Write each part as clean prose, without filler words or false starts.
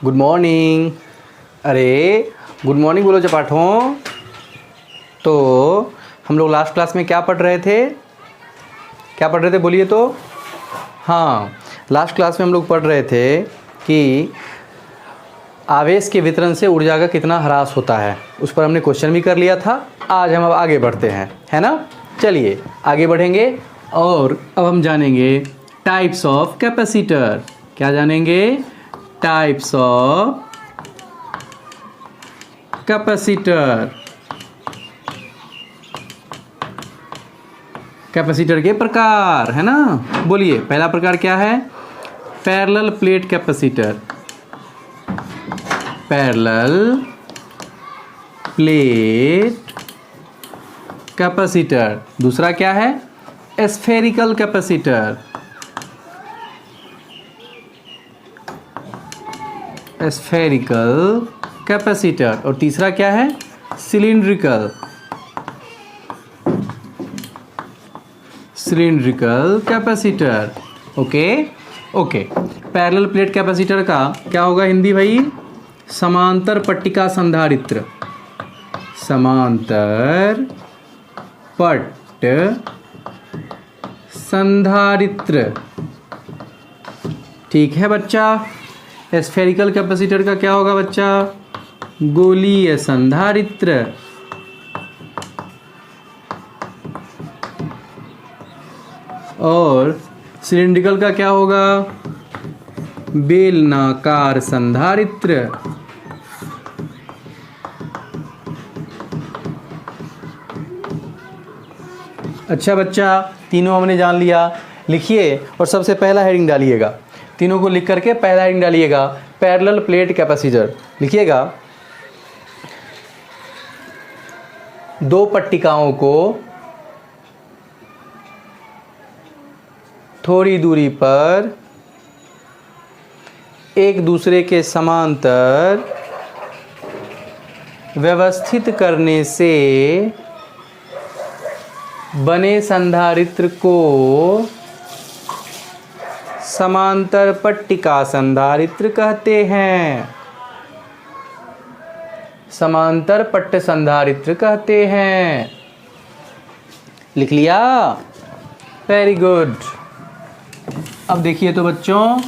Good morning. अरे good morning बोलो चपाठों। तो हम लोग लास्ट क्लास में क्या पढ़ रहे थे बोलिए तो। हाँ, लास्ट क्लास में हम लोग पढ़ रहे थे कि आवेश के वितरण से ऊर्जा का कितना ह्रास होता है। उस पर हमने क्वेश्चन भी कर लिया था। आज हम अब आगे बढ़ते हैं, है ना। चलिए आगे बढ़ेंगे और अब हम जानेंगे टाइप्स ऑफ कैपेसिटर। क्या जानेंगे? Types of capacitor. कैपेसिटर के प्रकार, है ना। बोलिए पहला प्रकार क्या है? Parallel plate capacitor. Parallel plate capacitor. दूसरा क्या है? Spherical capacitor. Spherical capacitor. और तीसरा क्या है? Cylindrical capacitor. Okay. Parallel plate capacitor का क्या होगा हिंदी भाई? समांतर पट्टिका संधारित्र। समांतर पट्ट संधारित्र। ठीक है बच्चा। स्फेरिकल कैपेसिटर का क्या होगा बच्चा? गोलीय संधारित्र। और सिलिंड्रिकल का क्या होगा? बेलनाकार संधारित्र। अच्छा बच्चा, तीनों हमने जान लिया। लिखिए और सबसे पहला हेडिंग डालिएगा। तीनों को लिख करके पहला हेडिंग डालिएगा, पैरेलल प्लेट कैपेसिटर। लिखिएगा, दो पट्टिकाओं को थोड़ी दूरी पर एक दूसरे के समांतर व्यवस्थित करने से बने संधारित्र को समांतर पट्टिका संधारित्र कहते हैं। समांतर पट्ट संधारित्र कहते हैं। लिख लिया? Very good. अब देखिए तो बच्चों,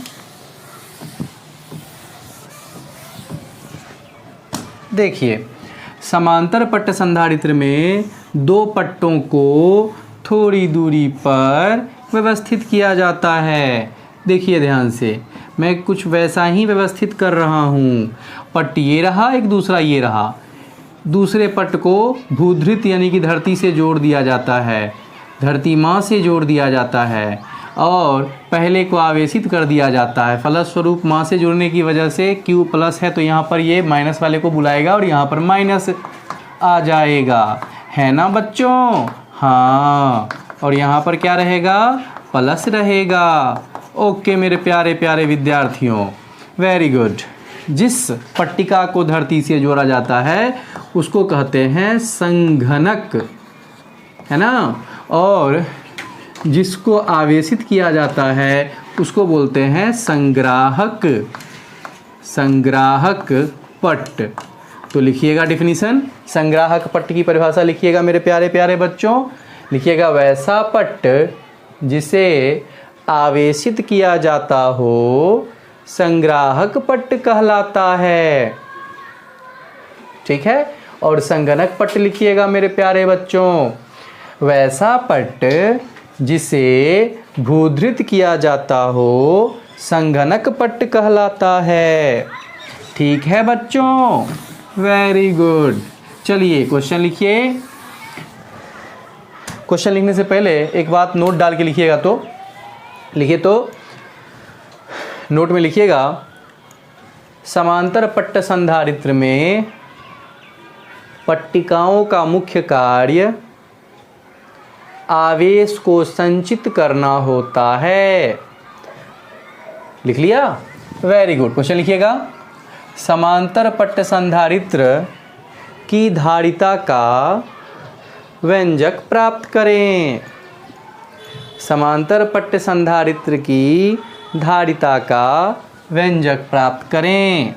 देखिए समांतर पट्ट संधारित्र में दो पट्टों को थोड़ी दूरी पर व्यवस्थित किया जाता है। देखिए ध्यान से, मैं कुछ वैसा ही व्यवस्थित कर रहा हूँ। पट्ट ये रहा, एक दूसरा ये रहा। दूसरे पट्ट को भूधृत यानी कि धरती से जोड़ दिया जाता है, धरती माँ से जोड़ दिया जाता है, और पहले को आवेशित कर दिया जाता है। फलस्वरूप माँ से जुड़ने की वजह से Q प्लस है, तो यहाँ पर ये माइनस वाले को बुलाएगा और यहाँ पर माइनस आ जाएगा, है ना बच्चों। हाँ, और यहाँ पर क्या रहेगा? प्लस रहेगा। ओके मेरे प्यारे प्यारे विद्यार्थियों, वेरी गुड। जिस पट्टिका को धरती से जोड़ा जाता है उसको कहते हैं संघनक, है ना। और जिसको आवेशित किया जाता है उसको बोलते हैं संग्राहक। संग्राहक पट्ट। तो लिखिएगा डिफिनीशन, संग्राहक पट्ट की परिभाषा लिखिएगा मेरे प्यारे प्यारे बच्चों। लिखिएगा, वैसा पट्ट जिसे आवेशित किया जाता हो संग्राहक पट्ट कहलाता है। ठीक है। और संघनक पट्ट लिखिएगा मेरे प्यारे बच्चों, वैसा पट्ट जिसे भूधृत किया जाता हो संघनक पट्ट कहलाता है। ठीक है बच्चों, वेरी गुड। चलिए क्वेश्चन लिखिए। क्वेश्चन लिखने से पहले एक बात नोट डाल के लिखिएगा। तो लिखिए, तो नोट में लिखिएगा, समांतर पट्ट संधारित्र में पट्टिकाओं का मुख्य कार्य आवेश को संचित करना होता है। लिख लिया? Very good. क्वेश्चन लिखिएगा, समांतर पट्ट संधारित्र की धारिता का व्यंजक प्राप्त करें। समांतर पट्ट संधारित्र की धारिता का व्यंजक प्राप्त करें।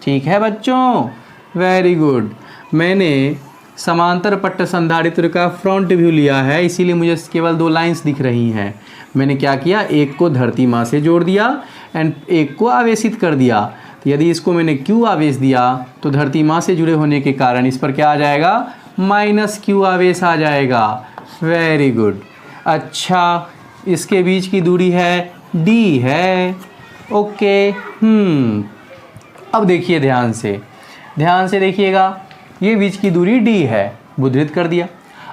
ठीक है बच्चों, वेरी गुड। मैंने समांतर पट्ट संधारित्र का फ्रंट व्यू लिया है, इसीलिए मुझे केवल 2 लाइंस दिख रही हैं। मैंने क्या किया, एक को धरती माँ से जोड़ दिया एंड एक को आवेशित कर दिया। तो यदि इसको मैंने Q आवेश दिया तो धरती माँ से जुड़े होने के कारण इस पर क्या आ जाएगा, -Q आवेश आ जाएगा। Very good. अच्छा, इसके बीच की दूरी है D है। ओके। अब देखिए ध्यान से देखिएगा, ये बीच की दूरी D है, मुद्रित कर दिया।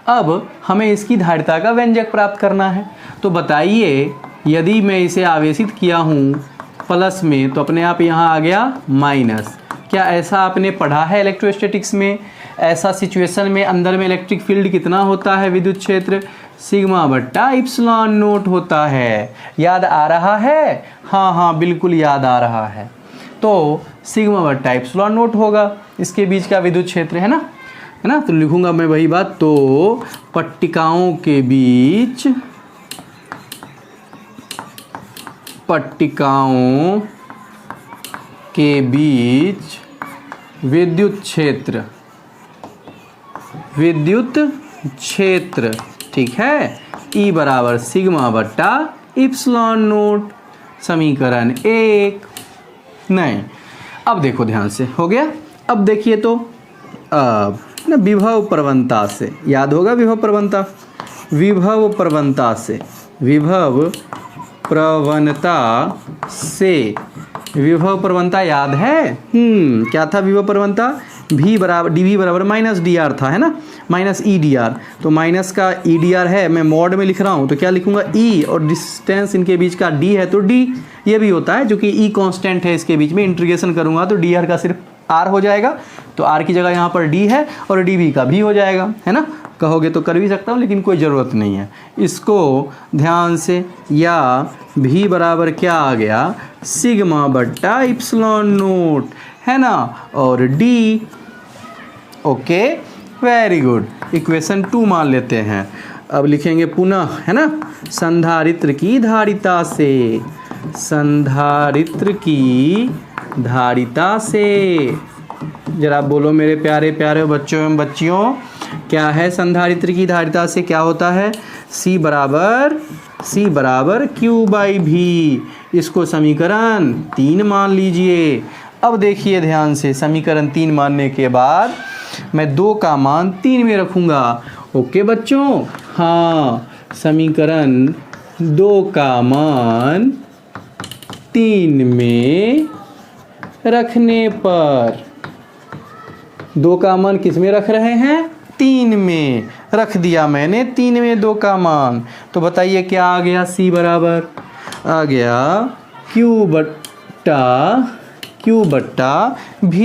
अब हमें इसकी धारिता का व्यंजक प्राप्त करना है। तो बताइए, यदि मैं इसे आवेशित किया हूँ प्लस में तो अपने आप यहाँ आ गया माइनस। क्या ऐसा आपने पढ़ा है इलेक्ट्रोस्टैटिक्स में? ऐसा सिचुएशन में अंदर में इलेक्ट्रिक फील्ड कितना होता है, विद्युत क्षेत्र सिग्मा बट्टा इप्सिलॉन नोट होता है। याद आ रहा है? हाँ, बिल्कुल याद आ रहा है। तो सिग्मा बट्टा इप्सिलॉन नोट होगा इसके बीच का विद्युत क्षेत्र, है ना? तो लिखूंगा मैं वही बात। तो पट्टिकाओं के बीच विद्युत क्षेत्र, ठीक है, E बराबर सिग्मा बट्टा इप्सिलॉन नोट। समीकरण 1। नहीं, अब देखो ध्यान से, हो गया। अब देखिए तो अब ना विभव प्रवणता से, याद होगा विभव प्रवणता याद है? क्या था विभव प्रवणता? V बराबर dV बराबर -dr था, है ना, -EdR। तो माइनस का EdR है, मैं मॉड में लिख रहा हूँ तो क्या लिखूंगा, E और डिस्टेंस इनके बीच का D है तो D ये भी होता है, जो कि E कांस्टेंट है इसके बीच में। इंटीग्रेशन करूंगा तो dr का सिर्फ R हो जाएगा, तो R की जगह यहाँ पर D है और dV का भी हो जाएगा, है ना। कहोगे तो कर भी सकता हूँ, लेकिन कोई ज़रूरत नहीं है। इसको ध्यान से, या V बराबर क्या आ गया, सिग्मा बट्टा इप्सिलॉन नोट, है ना, और D। Okay, very good. Equation 2 मान लेते हैं। अब लिखेंगे पुनः, है ना, संधारित्र की धारिता से। जरा बोलो मेरे प्यारे प्यारे बच्चों एवं बच्चियों, क्या है संधारित्र की धारिता से? क्या होता है, C बराबर Q/V। इसको समीकरण 3 मान लीजिए। अब देखिए ध्यान से, समीकरण 3 मानने के बाद मैं 2 का मान 3 में रखूंगा। ओके बच्चों, हाँ, समीकरण 2 का मान 3 में रखने पर, 2 का मान किस में रख रहे हैं, 3 में रख दिया मैंने, 3 में 2 का मान। तो बताइए क्या आ गया, C बराबर आ गया Q बट्टा V,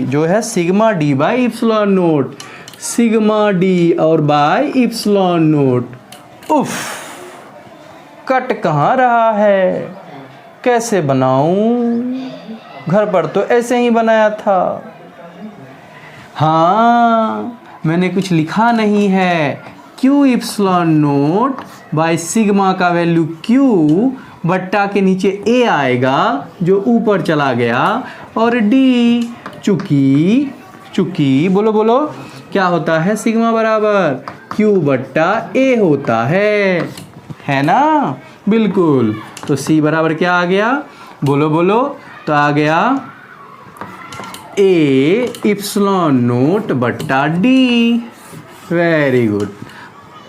जो है sigma D by epsilon note, sigma D और बाई इप्सिलॉन नोट। उफ, कट कहाँ रहा है, कैसे बनाऊं? घर पर तो ऐसे ही बनाया था। हाँ, मैंने कुछ लिखा नहीं है। Q epsilon naught by sigma का वैल्यू Q बट्टा के नीचे A आएगा जो ऊपर चला गया, और D चूंकि बोलो क्या होता है, सिग्मा बराबर Q बट्टा A होता है ना, बिल्कुल। तो C बराबर क्या आ गया, बोलो, तो आ गया A इप्सिलॉन नोट बट्टा D। वेरी गुड,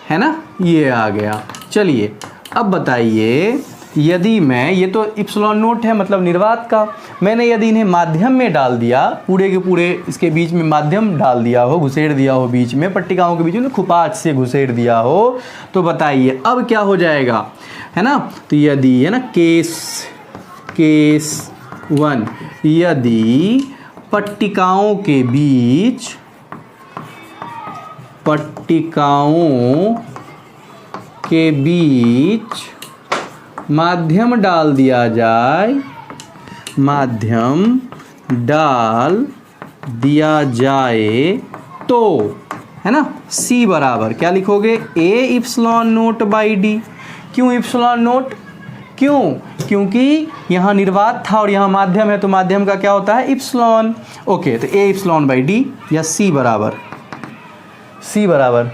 है ना, ये आ गया। चलिए अब बताइए, यदि मैं, ये तो इप्सिलॉन नोट है मतलब निर्वात का, मैंने यदि इन्हें माध्यम में डाल दिया, पूरे के पूरे इसके बीच में माध्यम डाल दिया हो, घुसेड़ दिया हो, बीच में पट्टिकाओं के बीच में खुपाच से घुसेड़ दिया हो, तो बताइए अब क्या हो जाएगा, है ना। तो यदि, है ना, केस 1, यदि पट्टिकाओं के बीच माध्यम डाल दिया जाए तो, है ना, C बराबर क्या लिखोगे, A epsilon naught by D। क्यों इप्सिलॉन नोट, क्यों? क्योंकि यहाँ निर्वात था और यहाँ माध्यम है, तो माध्यम का क्या होता है? इप्सिलॉन। ओके, तो ए इप्सिलॉन बाई डी या सी बराबर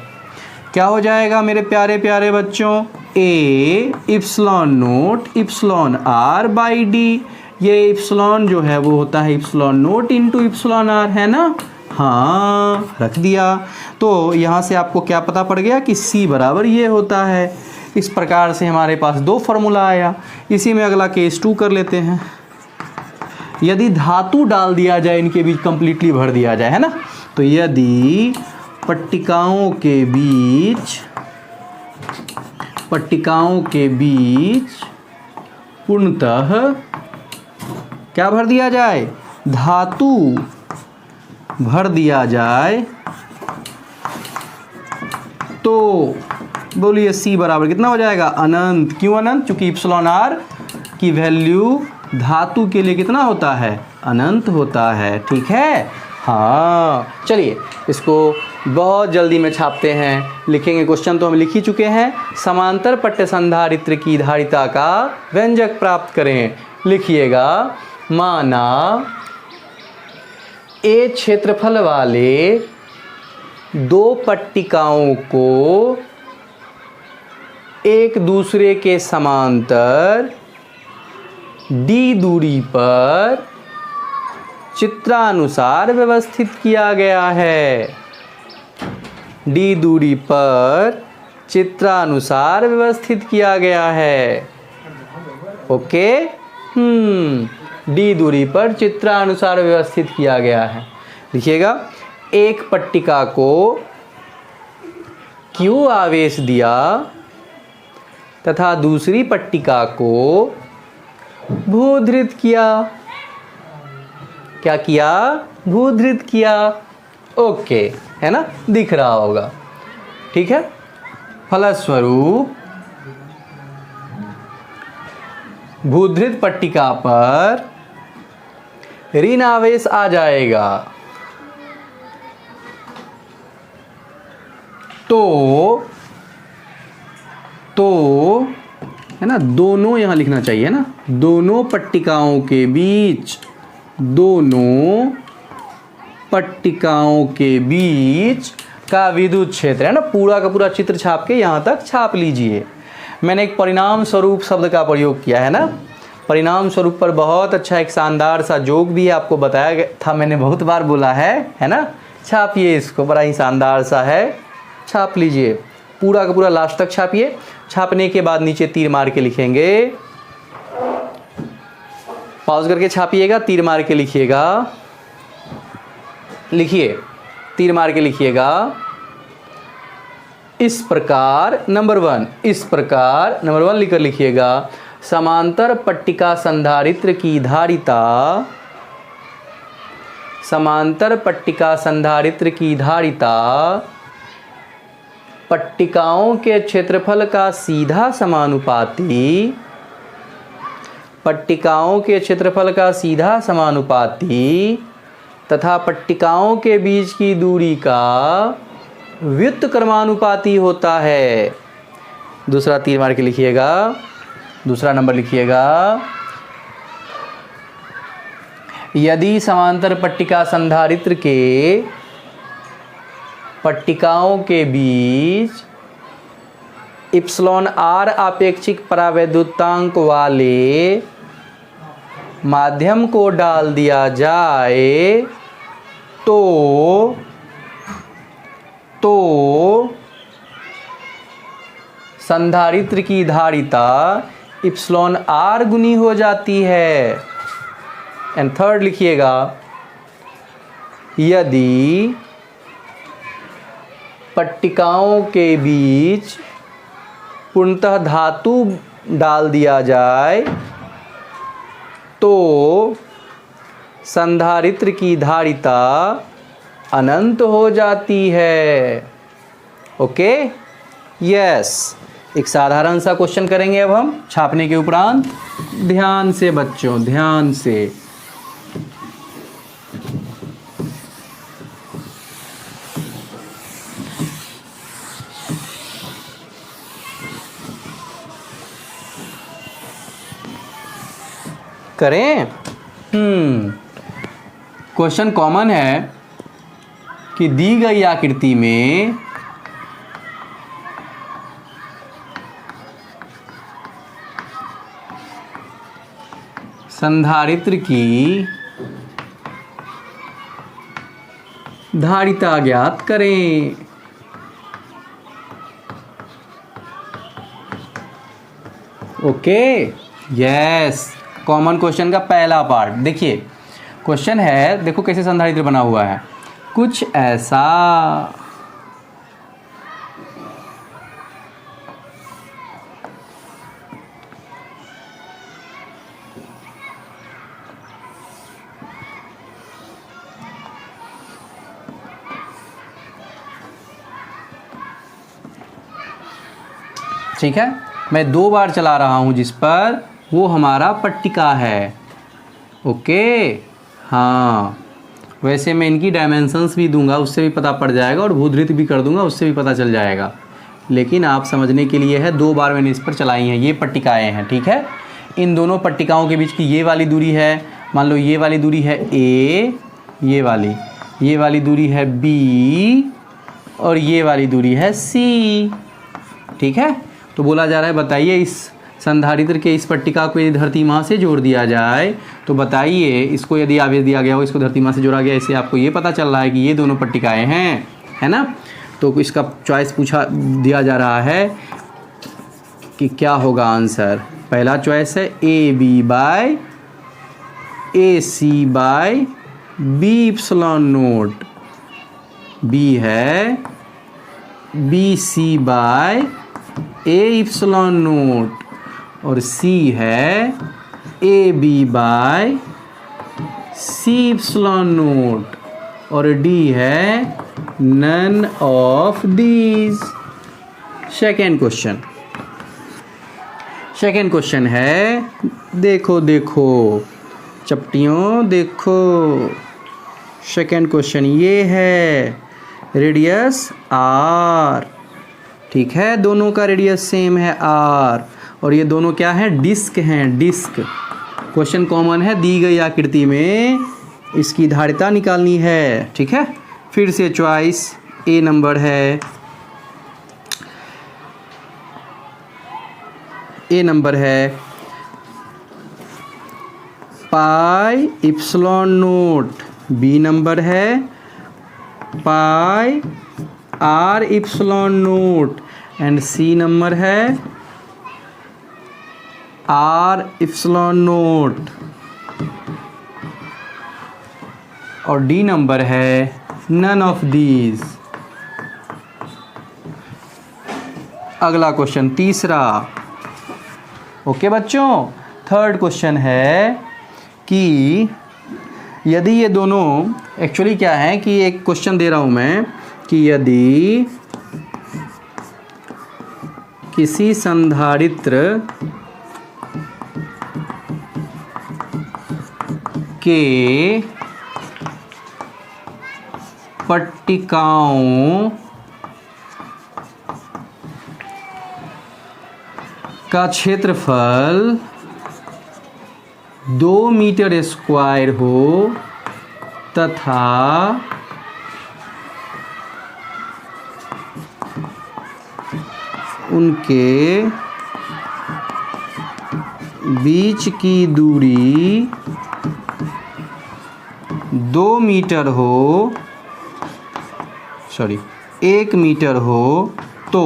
क्या हो जाएगा मेरे प्यारे प्यारे बच्चों? A epsilon naught epsilon r by d. ये इप्सिलॉन जो है वो होता है epsilon naught into epsilon r, है ना? हाँ, रख दिया। तो यहाँ से आपको क्या पता पड़ गया कि C बराबर ये होता है। इस प्रकार से हमारे पास दो फार्मूला आया। इसी में अगला केस 2 कर लेते हैं। यदि धातु डाल दिया जाए, इनके बीच कंप्लीटली भर दिया जाए, है ना, तो यदि पट्टिकाओं के बीच पूर्णतः क्या भर दिया जाए? धातु भर दिया जाए, तो बोलिए C बराबर कितना हो जाएगा? अनंत। क्यों अनंत? क्योंकि इप्सिलॉन आर की वैल्यू धातु के लिए कितना होता है? अनंत होता है। ठीक है? हाँ, चलिए इसको बहुत जल्दी में छापते हैं, लिखेंगे। क्वेश्चन तो हम लिख ही चुके हैं। समांतर पट्ट संधारित्र की धारिता का व्यंजक प्राप्त करें। लिखिएगा, माना ए क्षेत्रफल वाले दो पट्टिकाओं को एक दूसरे के समांतर डी दूरी पर चित्रानुसार व्यवस्थित किया गया है। डी दूरी पर चित्रानुसार व्यवस्थित किया गया है। ओके, डी दूरी पर चित्रानुसार व्यवस्थित किया गया है। लिखिएगा, एक पट्टिका को Q आवेश दिया तथा दूसरी पट्टिका को भूधृत किया। क्या किया? भूधृत किया। ओके, है ना, दिख रहा होगा। ठीक है। फलस्वरूप भूधृत पट्टिका पर ऋण आवेश आ जाएगा। तो है ना, दोनों यहाँ लिखना चाहिए ना, दोनों पट्टिकाओं के बीच का विद्युत क्षेत्र, है ना, पूरा का पूरा चित्र छाप के यहाँ तक छाप लीजिए। मैंने एक परिणाम स्वरूप शब्द का प्रयोग किया है ना। परिणाम स्वरूप पर बहुत अच्छा एक शानदार सा जोक भी आपको बताया गया था, मैंने बहुत बार बोला है ना। छापिए इसको, बड़ा ही शानदार सा है, छाप लीजिए पूरा का पूरा, लास्ट तक छापिए। छापने के बाद नीचे तीर मार के लिखेंगे, पॉज करके छापिएगा, तीर मार के लिखिएगा। लिखिए, तीर मार के लिखिएगा। इस प्रकार नंबर 1 लिखकर लिखिएगा, समांतर पट्टिका संधारित्र की धारिता, समांतर पट्टिका संधारित्र की धारिता पट्टिकाओं के क्षेत्रफल का सीधा समानुपाती, पट्टिकाओं के क्षेत्रफल का सीधा समानुपाती तथा पट्टिकाओं के बीच की दूरी का व्युत्क्रमानुपाती होता है। दूसरा तीर मार के लिखिएगा, दूसरा नंबर लिखिएगा। यदि समांतर पट्टिका संधारित्र के पट्टिकाओं के बीच इप्सिलॉन आर आपेक्षिक परावैद्युतांक वाले माध्यम को डाल दिया जाए तो संधारित्र की धारिता इप्सिलॉन आर गुनी हो जाती है। एंड थर्ड लिखिएगा, यदि पट्टिकाओं के बीच पूर्णतः धातु डाल दिया जाए तो संधारित्र की धारिता अनंत हो जाती है। Okay, yes. एक साधारण सा क्वेश्चन करेंगे अब हम छापने के उपरांत। ध्यान से बच्चों, ध्यान से। करें। क्वेश्चन कॉमन है कि दी गई आकृति में संधारित्र की धारिता ज्ञात करें। ओके, यस, कॉमन क्वेश्चन का पहला पार्ट। देखिए क्वेश्चन है, देखो कैसे संधारित्र बना हुआ है, कुछ ऐसा। ठीक है, मैं 2 बार चला रहा हूं जिस पर वो हमारा पट्टिका है। ओके, हाँ, वैसे मैं इनकी डायमेंशंस भी दूंगा, उससे भी पता पड़ जाएगा, और भूधृत भी कर दूंगा, उससे भी पता चल जाएगा। लेकिन आप समझने के लिए है, 2 बार मैंने इस पर चलाई हैं, ये पट्टिकाएँ हैं। ठीक है, इन दोनों पट्टिकाओं के बीच की ये वाली दूरी है, मान लो ये वाली दूरी है A, ये वाली दूरी है B, और ये वाली दूरी है C। ठीक है, तो बोला जा रहा है बताइए इस संधारित्र के इस पट्टिका को यदि धरती माह से जोड़ दिया जाए तो बताइए, इसको यदि आवेश दिया गया हो, इसको धरती माह से जोड़ा गया, इससे आपको ये पता चल रहा है कि ये दोनों पट्टिकाएं हैं, है ना। तो इसका चॉइस पूछा दिया जा रहा है कि क्या होगा आंसर। पहला चॉइस है AB/AC/B∈0, B है BC/A∈0, और C है AB/C∈0, और D है none of these। Second question है, देखो चपटियों देखो, सेकेंड क्वेश्चन ये है, रेडियस R। ठीक है, दोनों का रेडियस सेम है R, और ये दोनों क्या है, डिस्क हैं, डिस्क। क्वेश्चन कॉमन है, दी गई आकृति में इसकी धारिता निकालनी है। ठीक है, फिर से चॉइस A नंबर है, πε0, B नंबर है πr∈0, एंड C नंबर है r∈0, और D नंबर है none of these। अगला क्वेश्चन तीसरा। ओके बच्चों, थर्ड क्वेश्चन है कि यदि ये दोनों, एक्चुअली क्या है कि एक क्वेश्चन दे रहा हूं मैं कि यदि किसी संधारित्र के पट्टिकाओं का क्षेत्रफल 2 मीटर स्क्वायर हो तथा उनके बीच की दूरी 1 मीटर हो तो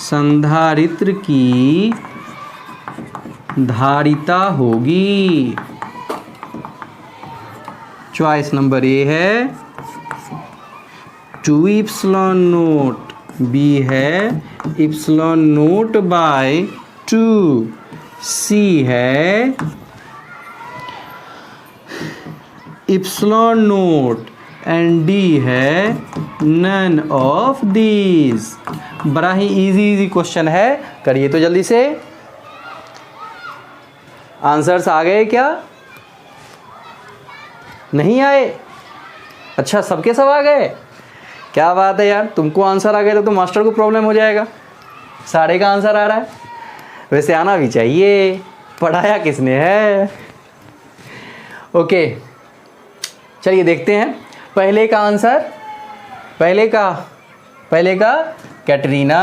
संधारित्र की धारिता होगी। चॉइस नंबर ए है 2ε0, बी है ε0/2, सी है ε0, एंड डी है नन ऑफ दीज। बड़ा ही इजी क्वेश्चन है, करिए तो जल्दी से। आंसर्स आ गए क्या? नहीं आए? अच्छा, सबके सब आ गए, क्या बात है यार। तुमको आंसर आ गए तो मास्टर को प्रॉब्लम हो जाएगा। साढ़े का आंसर आ रहा है। वैसे आना भी चाहिए, पढ़ाया किसने है। ओके, चलिए देखते हैं पहले का आंसर। पहले का कैटरीना।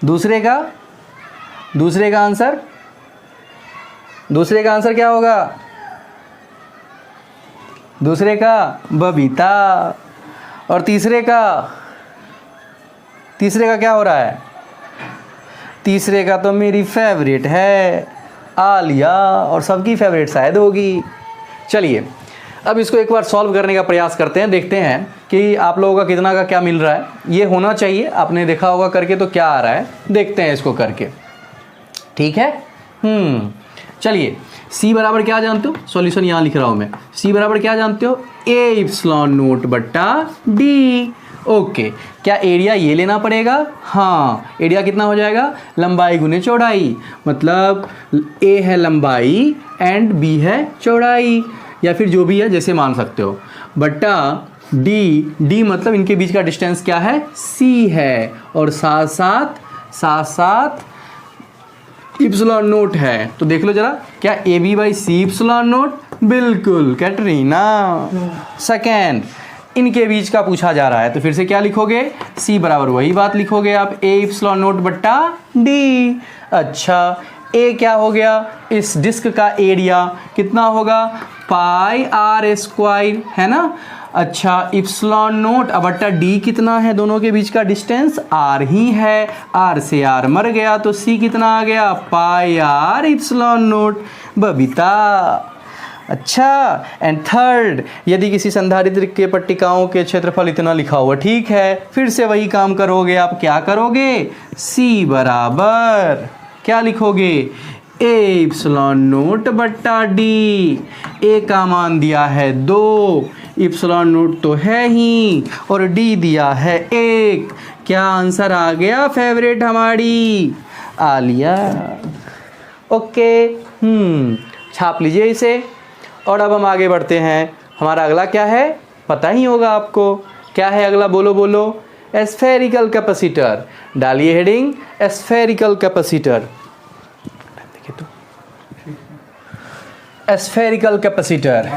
दूसरे का आंसर क्या होगा? दूसरे का बबीता। और तीसरे का क्या हो रहा है? तीसरे का तो मेरी फेवरेट है आलिया, और सबकी फेवरेट शायद होगी। चलिए अब इसको एक बार सॉल्व करने का प्रयास करते हैं, देखते हैं कि आप लोगों का कितना का क्या मिल रहा है। ये होना चाहिए, आपने देखा होगा करके तो क्या आ रहा है, देखते हैं इसको करके। ठीक है, चलिए C बराबर क्या जानते हो? सॉल्यूशन यहाँ लिख रहा हूँ मैं। C बराबर क्या जानते हो? ए इप्सिलॉन नोट बट्टा डी। ओके, क्या एरिया ये लेना पड़ेगा? हाँ, एरिया कितना हो जाएगा? लंबाई गुने चौड़ाई, मतलब ए है लंबाई एंड बी है चौड़ाई, या फिर जो भी है जैसे मान सकते हो, बट्टा डी मतलब इनके बीच का डिस्टेंस क्या है? सी है, और साथ साथ इप्सिलॉन नोट है। तो देख लो जरा, क्या A B by C epsilon naught? बिल्कुल कैटरीना। सेकेंड, इनके बीच का पूछा जा रहा है, तो फिर से क्या लिखोगे? सी बराबर वही बात लिखोगे आप, ए इप्सिलॉन नोट बट्टा डी। अच्छा, ए क्या हो गया? इस डिस्क का एरिया कितना होगा? पाई आर स्क्वायर, है ना। अच्छा, इप्सिलॉन नोट अब बट्टा डी कितना है? दोनों के बीच का डिस्टेंस आर ही है, आर से आर मर गया, तो सी कितना आ गया? पाई आर इप्सिलॉन नोट। बबीता। अच्छा, एंड थर्ड, यदि किसी संधारित्र के पट्टिकाओं के क्षेत्रफल इतना लिखा हुआ, ठीक है, फिर से वही काम करोगे आप। क्या करोगे? सी बराबर क्या लिखोगे? ए इप्सिलॉन नोट बट्टा डी। ए का मान दिया है 2, इप्सिलॉन नोट तो है ही, और डी दिया है 1। क्या आंसर आ गया? फेवरेट हमारी आलिया। ओके, छाप लीजिए इसे। और अब हम आगे बढ़ते हैं। हमारा अगला क्या है? पता ही होगा आपको। क्या है अगला? बोलो। एस्फेरिकल कैपेसिटर। डालिए हेडिंग एस्फेरिकल कैपेसिटर। एस्फेरिकल कैपेसिटर।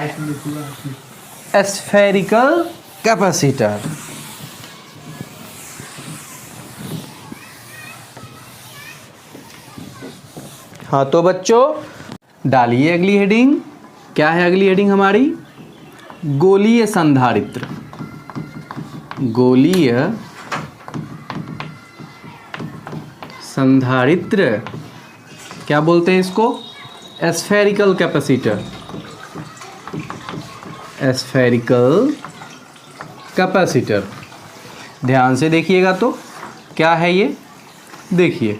एस्फेरिकल कैपेसिटर। हाँ तो बच्चों, डालिए अगली हेडिंग। क्या है अगली हेडिंग हमारी? गोलीय संधारित्र। गोलीय संधारित्र क्या बोलते हैं इसको? एस्फेरिकल कैपेसिटर। एस्फेरिकल कैपेसिटर। ध्यान से देखिएगा तो क्या है ये? देखिए,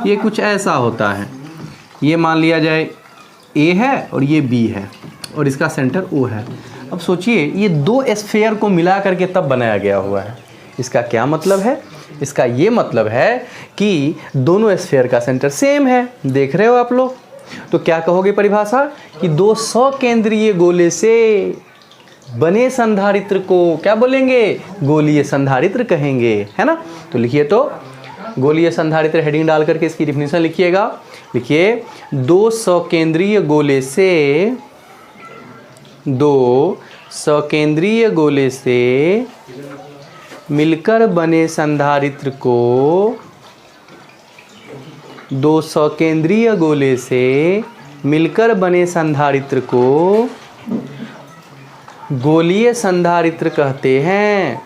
ये कुछ ऐसा होता है। ये मान लिया जाए ए है और ये बी है, और इसका सेंटर ओ है। अब सोचिए, ये दो स्फीयर को मिला करके तब बनाया गया हुआ है। इसका क्या मतलब है? इसका ये मतलब है कि दोनों स्फीयर का सेंटर सेम है। देख रहे हो आप लोग? तो क्या कहोगे परिभाषा? कि 200 केंद्रीय गोले से बने संधारित्र को क्या बोलेंगे? गोलीय संधारित्र कहेंगे, है ना। तो लिखिए, तो गोलीय संधारित्र हेडिंग डाल करके इसकी डिफिनीशन लिखिएगा। लिखिए, 200 केंद्रीय गोले से 200 केंद्रीय गोले से मिलकर बने संधारित्र को 200 केंद्रीय गोले से मिलकर बने संधारित्र को गोलीय संधारित्र कहते हैं।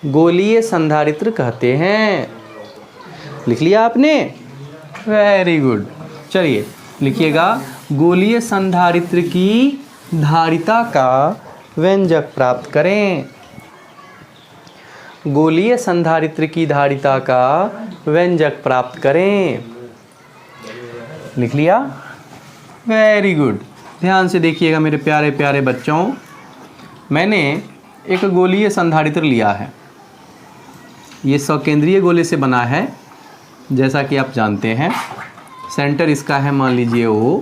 गोलीय संधारित्र कहते हैं। लिख लिया आपने? Very good. चलिए लिखिएगा, गोलीय संधारित्र की धारिता का व्यंजक प्राप्त करें। गोलीय संधारित्र की धारिता का व्यंजक प्राप्त करें। लिख लिया? Very good. ध्यान से देखिएगा मेरे प्यारे प्यारे बच्चों, मैंने एक गोलीय संधारित्र लिया है। ये 100 केंद्रीय गोले से बना है, जैसा कि आप जानते हैं। सेंटर इसका है, मान लीजिए ओ,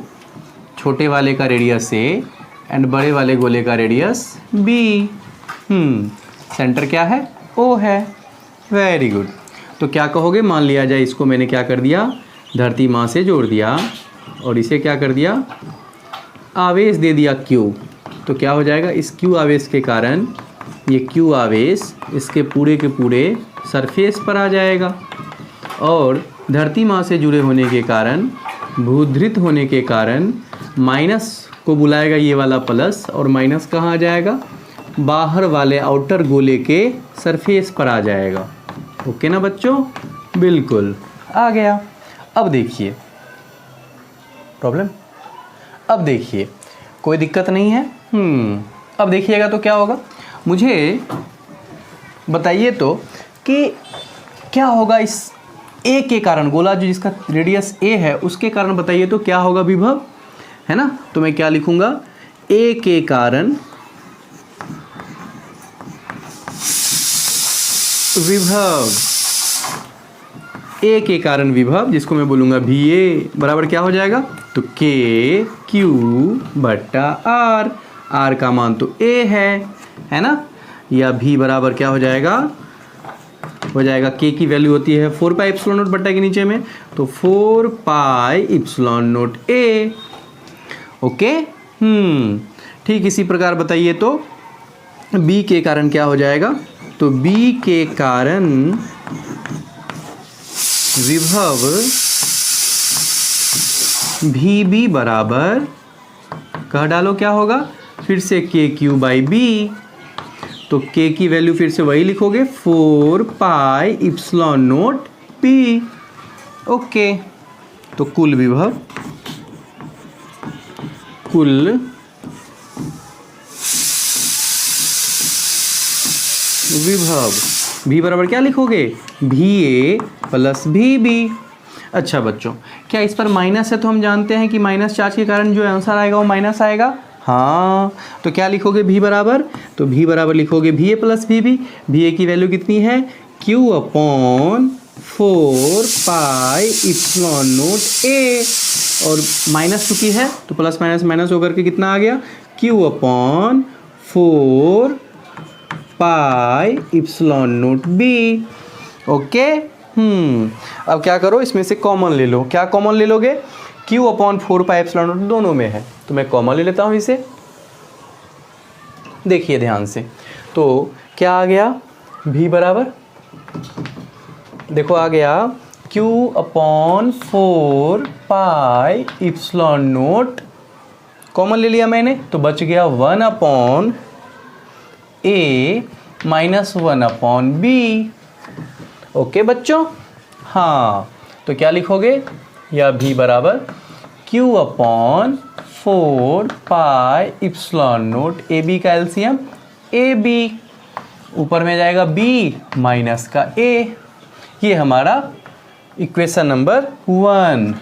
छोटे वाले का रेडियस ए एंड बड़े वाले गोले का रेडियस बी। सेंटर क्या है? ओ है। Very good. तो क्या कहोगे, मान लिया जाए इसको मैंने क्या कर दिया, धरती माँ से जोड़ दिया और इसे क्या कर दिया, आवेश दे दिया Q। तो क्या हो जाएगा, इस Q आवेश के कारण ये Q आवेश इसके पूरे के पूरे सरफेस पर आ जाएगा और धरती माँ से जुड़े होने के कारण, भूधृत होने के कारण माइनस को बुलाएगा ये वाला प्लस और माइनस कहाँ आ जाएगा, बाहर वाले आउटर गोले के सरफेस पर आ जाएगा। ओके ना बच्चों, बिल्कुल आ गया। अब देखिए प्रॉब्लम, अब देखिए कोई दिक्कत नहीं है। अब देखिएगा तो क्या होगा, मुझे बताइए तो कि क्या होगा इस ए के कारण, गोला जो जिसका रेडियस ए है उसके कारण बताइए तो क्या होगा विभव, है ना। तो मैं क्या लिखूंगा, ए के कारण विभव, ए के कारण विभव जिसको मैं बोलूंगा भी ए बराबर क्या हो जाएगा, तो के क्यू बट्टा आर, आर का मान तो ए है ना, या भी बराबर क्या हो जाएगा, हो जाएगा के की वैल्यू होती है 4 पाई इप्सिलॉन नोट बट्टा के नीचे में, तो 4 पाई इप्सिलॉन नोट ए। ओके, ठीक इसी प्रकार बताइए तो बी के कारण क्या हो जाएगा, तो बी के कारण विभव भी बी बराबर, कह डालो क्या होगा, फिर से के क्यू बाई बी। तो के की वैल्यू फिर से वही लिखोगे 4 pi epsilon note P. Okay, तो कुल विभव, कुल विभव भी बराबर क्या लिखोगे, भी ए प्लस भी बी। अच्छा बच्चों, क्या इस पर माइनस है, तो हम जानते हैं कि माइनस चार्ज के कारण जो आंसर आएगा वो माइनस आएगा। हाँ, तो क्या लिखोगे भी बराबर, तो भी बराबर लिखोगे भी ए प्लस भी बी। भी ए की वैल्यू कितनी है, Q upon 4 pi epsilon naught ए, और माइनस चुकी है तो प्लस माइनस माइनस होकर के कितना आ गया, Q upon 4 pi epsilon note B. Okay, अब क्या करो, इसमें से कॉमन ले लो। क्या कॉमन ले लोगे, Q upon 4 pi epsilon note दोनों में है, तो मैं कॉमन ले लेता हूँ इसे। देखिए ध्यान से, तो क्या आ गया, भी बराबर, देखो आ गया Q upon 4 pi epsilon naught, common ले लिया मैंने तो बच गया 1 upon A minus 1 upon B. Okay बच्चों, हाँ, तो क्या लिखोगे, या भी बराबर Q upon 4 pi epsilon naught A B का एलसीएम ए बी, ऊपर में जाएगा बी माइनस का ए। ये हमारा इक्वेशन नंबर 1।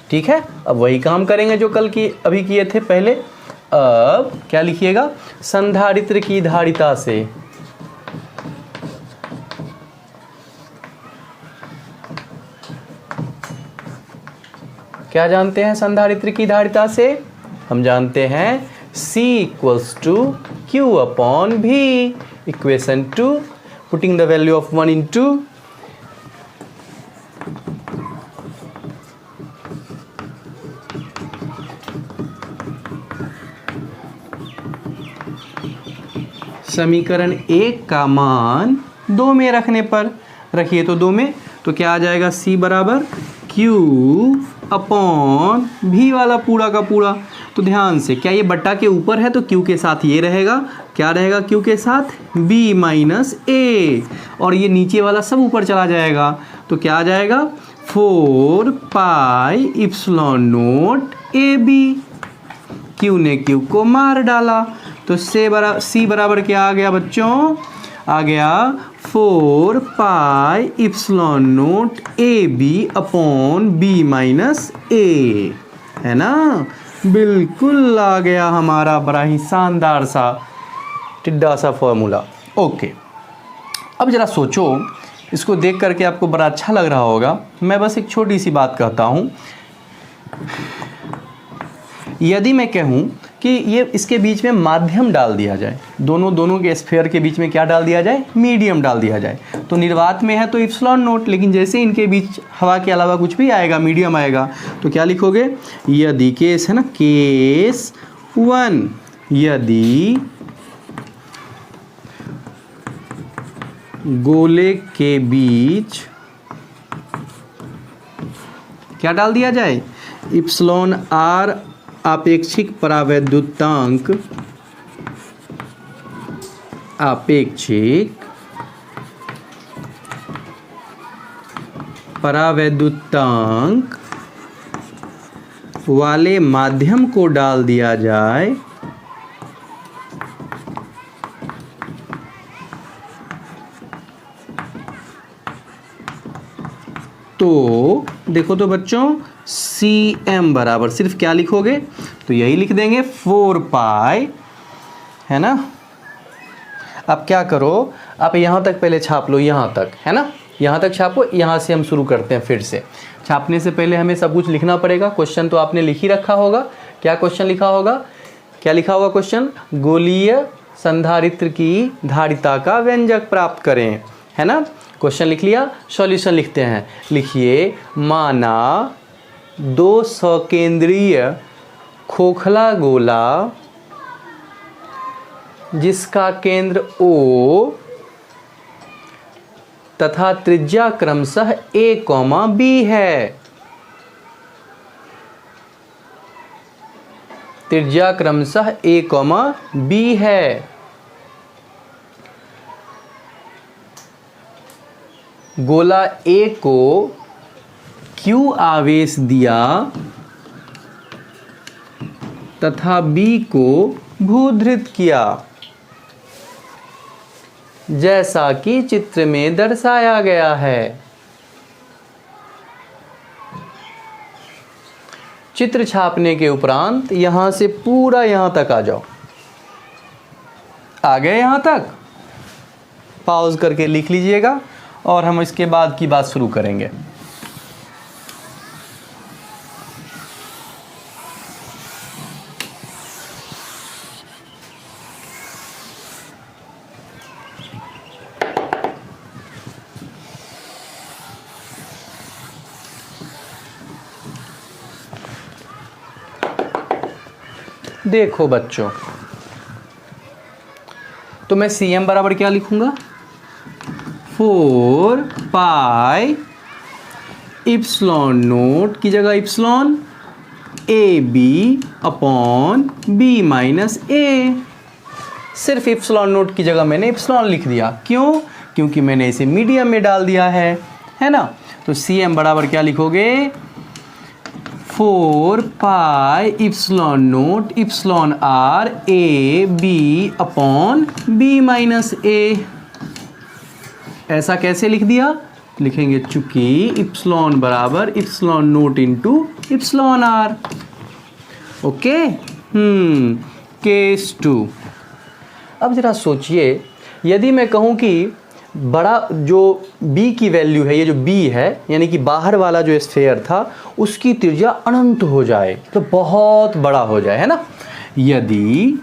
ठीक है, अब वही काम करेंगे जो कल की अभी किए थे पहले। अब क्या लिखिएगा, संधारित्र की धारिता से, क्या जानते हैं संधारित्र की धारिता से, हम जानते हैं C equals to Q upon V। Equation 2, putting the value of 1 into समीकरण 1 का मान 2 में रखने पर, रखिए तो 2 में, तो क्या आ जाएगा, C बराबर Q अपॉन भी वाला पूरा का पूरा। तो ध्यान से, क्या ये बट्टा के ऊपर है तो Q के साथ ये रहेगा, क्या रहेगा Q के साथ, B माइनस A, और ये नीचे वाला सब ऊपर चला जाएगा, तो क्या आ जाएगा 4 pi epsilon naught AB। Q ने Q को मार डाला, तो C बराबर क्या आ गया बच्चों, आ गया 4 pi epsilon naught A B upon B minus A, है ना। बिल्कुल आ गया हमारा बड़ा ही शानदार सा टिड्डा सा फॉर्मूला। ओके, अब जरा सोचो, इसको देख करके आपको बड़ा अच्छा लग रहा होगा। मैं बस एक छोटी सी बात कहता हूँ, यदि मैं कहूँ कि ये इसके बीच में माध्यम डाल दिया जाए, दोनों के स्फीयर के बीच में क्या डाल दिया जाए, मीडियम डाल दिया जाए। तो निर्वात में है तो इप्सिलॉन नोट, लेकिन जैसे इनके बीच हवा के अलावा कुछ भी आएगा, मीडियम आएगा, तो क्या लिखोगे, यदि केस है ना, केस 1, यदि गोले के बीच क्या डाल दिया जाए, इप्सिलॉन आर आपेक्षिक परावैद्युतांक, आपेक्षिक परावैद्युतांक वाले माध्यम को डाल दिया जाए, तो देखो तो बच्चों Cm बराबर सिर्फ क्या लिखोगे, तो यही लिख देंगे 4 पाई, है ना। अब क्या करो, आप यहाँ तक पहले छाप लो, यहाँ तक, है ना, यहाँ तक छापो, यहाँ से हम शुरू करते हैं फिर से। छापने से पहले हमें सब कुछ लिखना पड़ेगा। क्वेश्चन तो आपने लिख ही रखा होगा। क्या क्वेश्चन लिखा होगा, क्या लिखा होगा क्वेश्चन, गोलीय संधारित्र की धारिता का व्यंजक प्राप्त करें, है ना। क्वेश्चन लिख लिया, सॉल्यूशन लिखते हैं। लिखिए, माना 2 सकेंद्रीय खोखला गोला जिसका केंद्र O तथा त्रिज्या क्रमशः A, B है, त्रिज्या क्रमशः A, B है। गोला A को Q आवेश दिया तथा B को भूधृत किया, जैसा कि चित्र में दर्शाया गया है। चित्र छापने के उपरांत यहां से पूरा यहां तक आ जाओ। आ गए यहां तक, पॉज करके लिख लीजिएगा और हम इसके बाद की बात शुरू करेंगे। देखो बच्चों, तो मैं Cm बराबर क्या लिखूंगा, 4 पाई इप्सिलॉन नोट की जगह epsilon AB upon B minus A। सिर्फ इप्सिलॉन नोट की जगह मैंने इप्सिलॉन लिख दिया। क्यों, क्योंकि मैंने इसे मीडियम में डाल दिया है ना। तो Cm बराबर क्या लिखोगे, 4 pi epsilon naught epsilon R A B upon B minus A। ऐसा कैसे लिख दिया, लिखेंगे चूंकि इप्सिलॉन बराबर epsilon naught into epsilon R। Okay, case 2। अब जरा सोचिए, यदि मैं कहूं कि बड़ा जो B की वैल्यू है, ये जो B है यानी कि बाहर वाला जो स्फीयर था उसकी त्रिज्या अनंत हो जाए, तो बहुत बड़ा हो जाए, है ना। यदि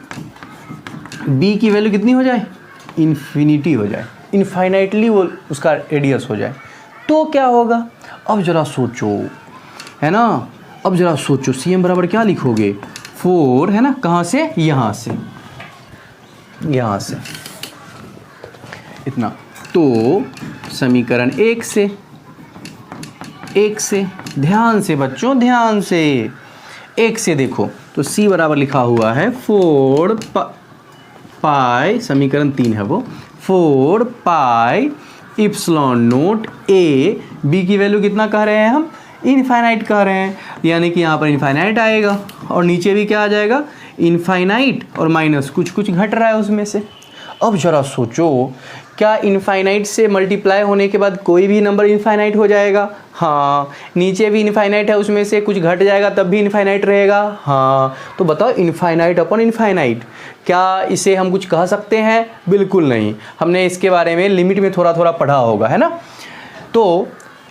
B की वैल्यू कितनी हो जाए, इन्फिनिटी हो जाए, इनफाइनाइटली वो उसका रेडियस हो जाए, तो क्या होगा। अब जरा सोचो, है ना, अब जरा सोचो Cm बराबर क्या लिखोगे, 4, है ना, कहाँ से, यहाँ से, यहाँ से इतना। तो समीकरण 1 से ध्यान से बच्चों, ध्यान से 1 से देखो, तो C बराबर लिखा हुआ है 4 पाई, समीकरण 3 है वो, 4 pi epsilon note A, B की वैल्यू कितना कह रहे हैं हम, इनफाइनाइट कह रहे हैं, यानी कि यहाँ पर इनफाइनाइट आएगा और नीचे भी क्या आ जाएगा, इनफाइनाइट, और माइनस कुछ कुछ घट रहा है उसमें से। अब जरा सोचो, क्या इनफाइनाइट से मल्टीप्लाई होने के बाद कोई भी नंबर इनफाइनाइट हो जाएगा, हाँ। नीचे भी इनफाइनाइट है, उसमें से कुछ घट जाएगा तब भी इनफाइनाइट रहेगा, हाँ। तो बताओ, इनफाइनाइट अपॉन इनफाइनाइट, क्या इसे हम कुछ कह सकते हैं, बिल्कुल नहीं। हमने इसके बारे में लिमिट में थोड़ा थोड़ा पढ़ा होगा, है ना। तो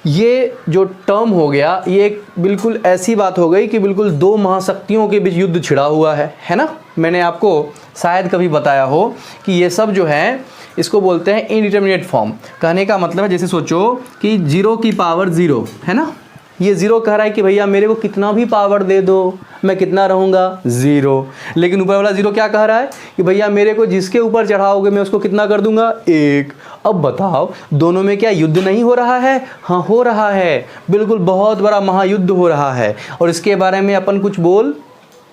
ये जो टर्म हो गया ये एक बिल्कुल ऐसी बात हो गई कि बिल्कुल दो महाशक्तियों के बीच युद्ध छिड़ा हुआ है ना। मैंने आपको शायद कभी बताया हो कि ये सब जो है इसको बोलते हैं इनडिटर्मिनेट फॉर्म। कहने का मतलब है जैसे सोचो कि 0 की पावर 0 है ना, ये 0 कह रहा है कि भैया मेरे को कितना भी पावर दे दो मैं कितना रहूँगा 0, लेकिन ऊपर वाला 0 क्या कह रहा है कि भैया मेरे को जिसके ऊपर चढ़ाओगे मैं उसको कितना कर दूंगा 1। अब बताओ दोनों में क्या युद्ध नहीं हो रहा है? हाँ हो रहा है, बिल्कुल बहुत बड़ा महायुद्ध हो रहा है। और इसके बारे में अपन कुछ बोल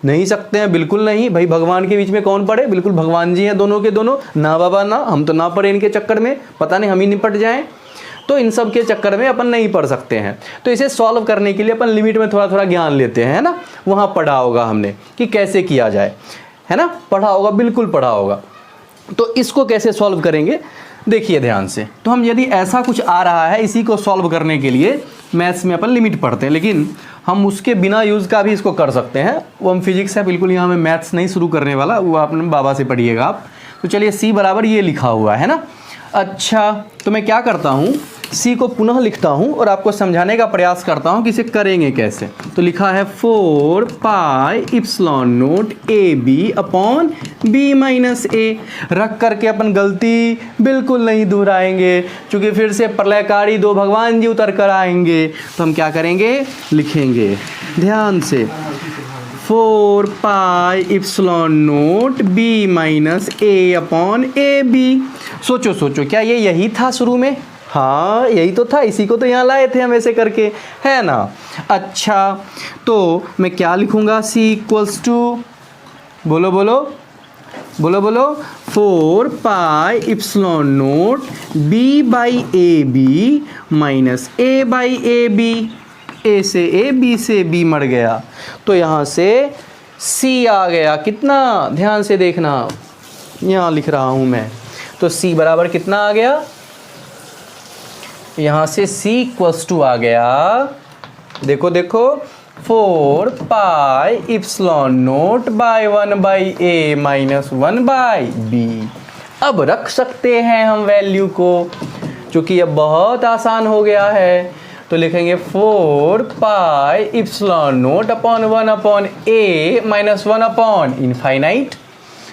नहीं सकते हैं, बिल्कुल नहीं भाई। भगवान के बीच में कौन पड़े? बिल्कुल भगवान जी हैं दोनों के दोनों, ना बाबा ना, हम तो ना पड़े इनके चक्कर में, पता नहीं हम ही निपट जाएं। तो इन सब के चक्कर में अपन नहीं पढ़ सकते हैं। तो इसे सॉल्व करने के लिए अपन लिमिट में थोड़ा थोड़ा ज्ञान लेते हैं, है ना। वहाँ पढ़ा होगा हमने कि कैसे किया जाए, है ना, पढ़ा होगा, बिल्कुल पढ़ा होगा। तो इसको कैसे सॉल्व करेंगे देखिए ध्यान से। तो हम यदि ऐसा कुछ आ रहा है इसी को सॉल्व करने के लिए मैथ्स में अपन लिमिट पढ़ते हैं, लेकिन हम उसके बिना यूज़ का भी इसको कर सकते हैं। वो हम फिजिक्स है, बिल्कुल यहाँ मैं मैथ्स नहीं शुरू करने वाला, वो आपने बाबा से पढ़िएगा आप। तो चलिए C बराबर ये लिखा हुआ है ना। अच्छा तो मैं क्या करता हूँ, C को पुनः लिखता हूँ और आपको समझाने का प्रयास करता हूँ कि इसे करेंगे कैसे। तो लिखा है 4 pi epsilon naught AB upon B minus A। रख करके अपन गलती बिल्कुल नहीं दोहराएंगे, क्योंकि फिर से प्रलयकारी दो भगवान जी उतर कर आएंगे। तो हम क्या करेंगे, लिखेंगे ध्यान से 4 pi epsilon naught B minus A upon AB। सोचो सोचो क्या ये यही था शुरू में? हाँ यही तो था, इसी को तो यहाँ लाए थे हम ऐसे करके, है ना। अच्छा तो मैं क्या लिखूँगा, C इक्वल्स टू बोलो बोलो बोलो बोलो 4 pi epsilon naught B by AB minus A by AB। A से A, B से B मर गया, तो यहाँ से C आ गया। कितना, ध्यान से देखना, यहाँ लिख रहा हूँ मैं। तो C बराबर कितना आ गया, यहाँ से C इक्वल्स टू आ गया, देखो देखो 4 pi epsilon naught by 1 by A minus 1 by B। अब रख सकते हैं हम वैल्यू को, क्योंकि अब बहुत आसान हो गया है। तो लिखेंगे 4 pi epsilon naught upon 1 upon A minus 1 upon infinite,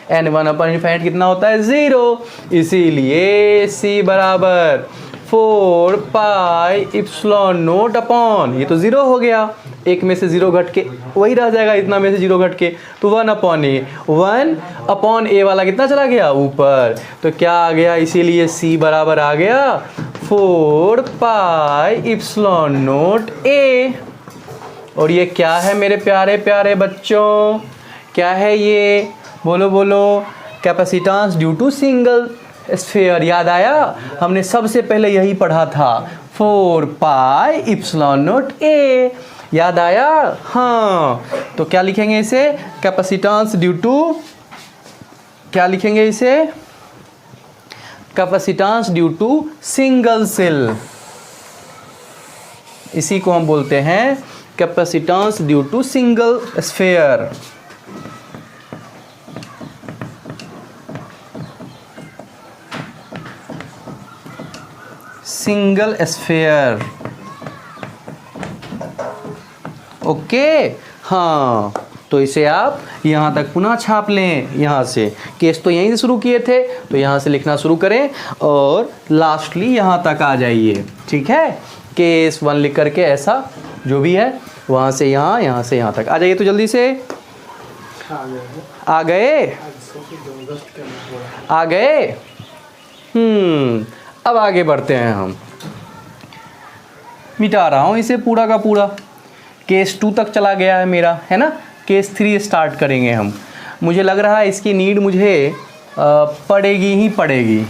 and 1 upon infinite कितना होता है 0। इसीलिए C बराबर 4 पाई इप्सिलॉन नोट अपॉन, ये तो 0 हो गया, एक में से 0 घट के वही रह जाएगा, इतना में से 0 घट के, तो 1 अपॉन A, 1 अपॉन A वाला कितना चला गया ऊपर, तो क्या आ गया, इसीलिए C बराबर आ गया 4 पाई इप्सिलॉन नोट A। और ये क्या है मेरे प्यारे प्यारे बच्चों, क्या है ये, बोलो बोलो, capacitance due to single sphere. याद आया, हमने सबसे पहले यही पढ़ा था, 4 पाई इप्सिलॉन नोट A। याद आया, हाँ। तो क्या लिखेंगे इसे, कैपेसिटेंस ड्यू टू, क्या लिखेंगे इसे, capacitance due to single cell. इसी को हम बोलते हैं capacitance due to single sphere. Single sphere, okay, हाँ। तो इसे आप यहाँ तक पुनः छाप लें। यहाँ से केस तो यहीं से शुरू किए थे, तो यहाँ से लिखना शुरू करें और लास्टली यहाँ तक आ जाइए, ठीक है। केस 1 लिख करके ऐसा जो भी है वहाँ से यहाँ, यहाँ से यहाँ तक आ जाइए। तो जल्दी से आ गए, आ गए। अब आगे बढ़ते हैं हम। मिटा रहा हूँ इसे पूरा का पूरा। केस 2 तक चला गया है मेरा, है ना। केस 3 स्टार्ट करेंगे हम। मुझे लग रहा है इसकी नीड मुझे पड़ेगी ही पड़ेगी,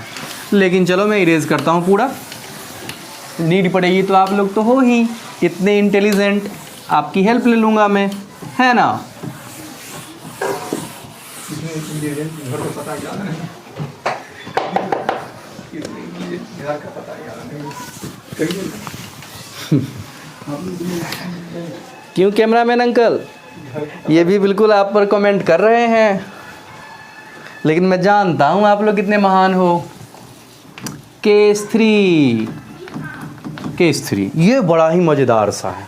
लेकिन चलो मैं इरेज करता हूँ पूरा। नीड पड़ेगी तो आप लोग तो हो ही इतने इंटेलिजेंट, आपकी हेल्प ले लूँगा मैं, है ना। क्यों कैमरामैन अंकल, ये भी बिल्कुल आप पर कमेंट कर रहे हैं, लेकिन मैं जानता हूं आप लोग कितने महान हो। केस 3, केस 3, ये बड़ा ही मज़ेदार सा है,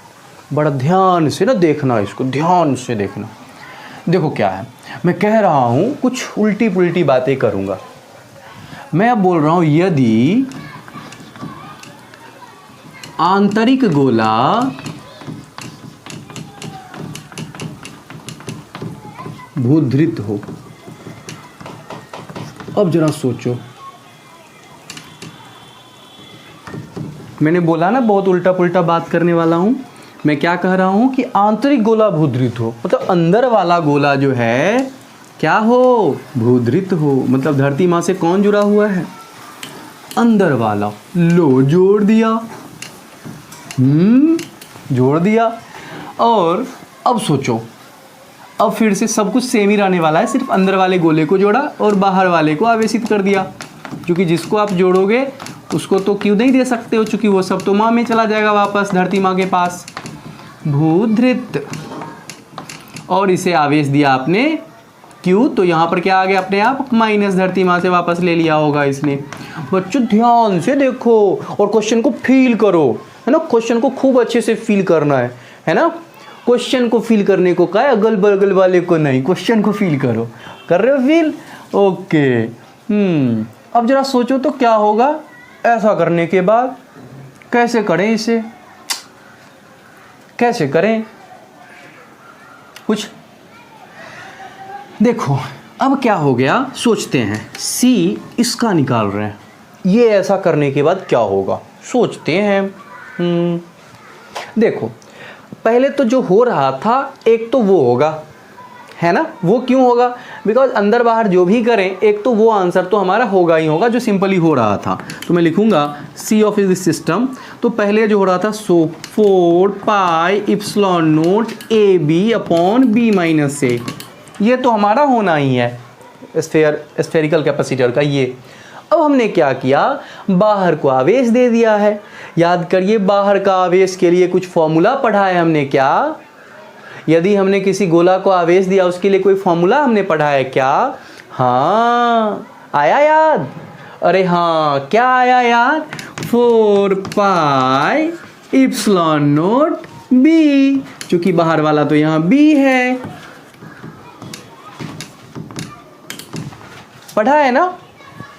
बड़ा ध्यान से ना देखना, इसको ध्यान से देखना। देखो क्या है, मैं कह रहा हूँ कुछ उल्टी पुल्टी बातें करूँगा। मैं अब बोल रहा हूँ यदि आंतरिक गोला भूधृत हो। अब जरा सोचो, मैंने बोला ना बहुत उल्टा पुल्टा बात करने वाला हूँ। मैं क्या कह रहा हूँ कि आंतरिक गोला भूधृत हो, मतलब अंदर वाला गोला जो है क्या हो, भूधृत हो। मतलब धरती माँ से कौन जुड़ा हुआ है, अंदर वाला। लो जोड़ दिया, जोड़ दिया। और अब सोचो, अब फिर से सब कुछ सेम ही रहने वाला है, सिर्फ अंदर वाले गोले को जोड़ा और बाहर वाले को आवेशित कर दिया, क्योंकि जिसको आप जोड़ोगे उसको तो क्यों नहीं दे सकते हो, चूँकि वो सब तो माँ में चला जाएगा वापस, धरती माँ के पास। भूधृत, और इसे आवेश दिया आपने क्यों, तो यहाँ पर क्या आ गया अपने आप, माइनस, धरती माँ से वापस ले लिया होगा इसने। बच्चों ध्यान से देखो और क्वेश्चन को फील करो, है ना, क्वेश्चन को खूब अच्छे से फील करना है ना। क्वेश्चन को फील करने को कहा, अगल बगल वाले को नहीं, क्वेश्चन को फील करो। कर रहे हो फील? ओके। अब जरा सोचो तो क्या होगा ऐसा करने के बाद, कैसे करें इसे, कैसे करें कुछ। देखो अब क्या हो गया, सोचते हैं। C इसका निकाल रहे हैं, ये ऐसा करने के बाद क्या होगा सोचते हैं। देखो पहले तो जो हो रहा था एक तो वो होगा, है ना, वो क्यों होगा, बिकॉज अंदर बाहर जो भी करें एक तो वो आंसर तो हमारा होगा ही होगा, जो सिंपली हो रहा था। तो मैं लिखूंगा C ऑफ दिस सिस्टम। तो पहले जो हो रहा था सो 4 pi epsilon naught AB upon B minus A, ये तो हमारा होना ही है स्फेरिकल कैपेसिटर का ये। अब हमने क्या किया, बाहर को आवेश दे दिया है। याद करिए बाहर का आवेश के लिए कुछ फॉर्मूला पढ़ा है हमने क्या, यदि हमने किसी गोला को आवेश दिया उसके लिए कोई फॉर्मूला हमने पढ़ा है क्या। हाँ आया याद, अरे हाँ क्या आया याद, 4 पाई इप्सिलॉन नोट B, चूंकि बाहर वाला तो यहाँ B है, पढ़ा है ना।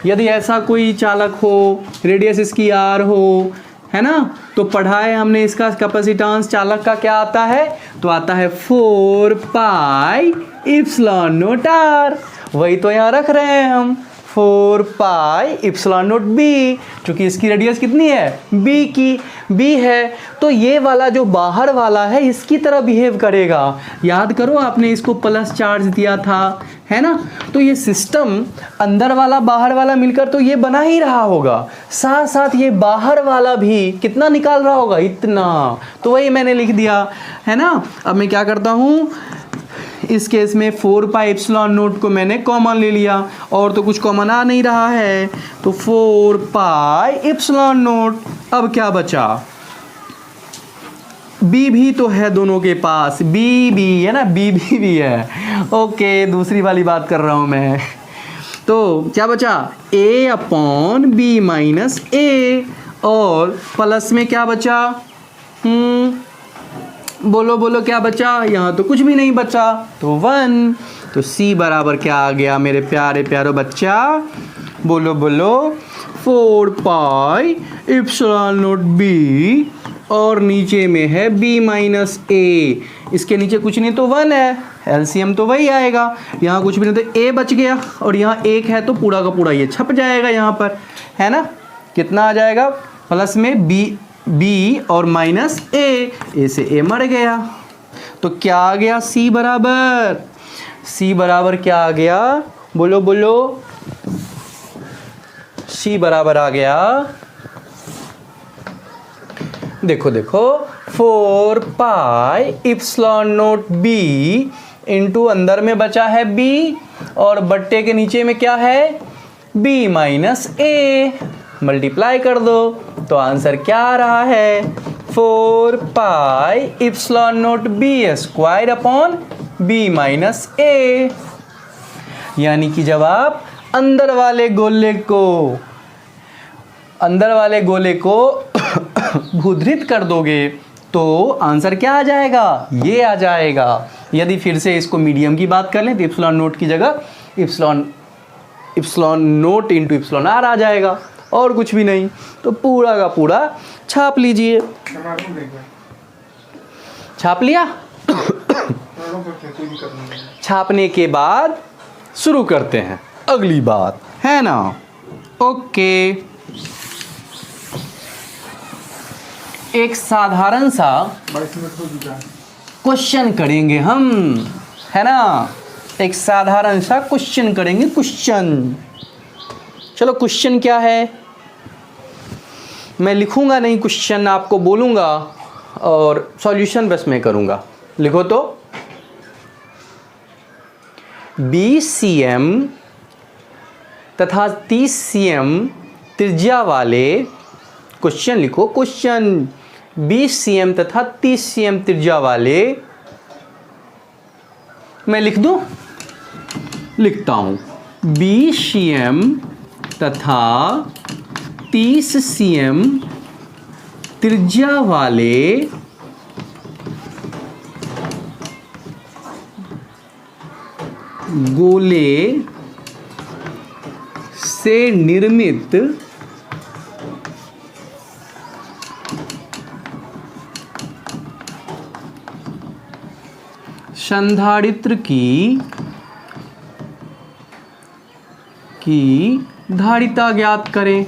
यदि ऐसा कोई चालक हो, रेडियस इसकी R हो, है ना, तो पढ़ा है हमने इसका कैपेसिटेंस चालक का क्या आता है, तो आता है 4 पाई इप्सिलॉन नोट R। वही तो यहाँ रख रहे हैं हम, 4 पाई इप्सिलॉन नोट B, क्योंकि इसकी रेडियस कितनी है, B है। तो ये वाला जो बाहर वाला है इसकी तरह बिहेव करेगा। याद करो आपने इसको प्लस चार्ज दिया था, है ना, तो ये सिस्टम अंदर वाला बाहर वाला मिलकर तो ये बना ही रहा होगा, साथ साथ ये बाहर वाला भी कितना निकाल रहा होगा, इतना। तो वही मैंने लिख दिया, है ना। अब मैं क्या करता हूँ, इस केस में 4 पाई एप्सिलॉन नोट को मैंने कॉमन ले लिया, और तो कुछ कॉमन आ नहीं रहा है, तो 4 पाई एप्सिलॉन नोट। अब क्या बचा, बी भी तो है दोनों के पास, बी भी है ना, बी भी है। ओके दूसरी वाली बात कर रहा हूँ मैं। तो क्या बचा, ए अपॉन बी माइनस ए, और प्लस में क्या बचा, बोलो बोलो क्या बचा, यहाँ तो कुछ भी नहीं बचा, तो 1। तो C बराबर क्या आ गया मेरे प्यारे प्यारो बच्चा, बोलो बोलो 4 पाई इप्सिलॉन नोट B, और नीचे में है B माइनस A, इसके नीचे कुछ नहीं तो 1 है, एलसीएम तो वही आएगा। यहाँ कुछ भी नहीं तो A बच गया, और यहाँ 1 है तो पूरा का पूरा ये छप जाएगा यहाँ पर, है ना। कितना आ जाएगा, प्लस में B और माइनस A से A मर गया। तो क्या आ गया, C बराबर क्या आ गया, बोलो बोलो, C बराबर आ गया, देखो देखो 4 pi epsilon naught B into अंदर में बचा है B, और बट्टे के नीचे में क्या है, B माइनस A, मल्टीप्लाई कर दो तो आंसर क्या आ रहा है, 4 pi epsilon naught B square upon B minus A। यानी कि जब आप अंदर वाले गोले को भूधृत कर दोगे तो आंसर क्या आ जाएगा, ये आ जाएगा। यदि फिर से इसको मीडियम की बात कर लें तो इप्सिलॉन नोट की जगह epsilon naught into epsilon R आ जाएगा, और कुछ भी नहीं। तो पूरा का पूरा छाप लीजिए। छाप लिया? छापने के बाद शुरू करते हैं अगली बात, है ना? ओके, एक साधारण सा क्वेश्चन करेंगे हम, है ना? एक साधारण सा क्वेश्चन करेंगे। क्वेश्चन, चलो क्वेश्चन क्या है, मैं लिखूंगा नहीं, क्वेश्चन आपको बोलूंगा और सॉल्यूशन बस मैं करूंगा। लिखो तो 20 cm तथा 30 cm त्रिज्या वाले, क्वेश्चन लिखो, क्वेश्चन 20 cm तथा 30 cm त्रिज्या वाले, मैं लिख दूं? लिखता हूं 20 cm तथा 30 cm त्रिज्या वाले गोले से निर्मित संधारित्र की धारिता ज्ञात करें।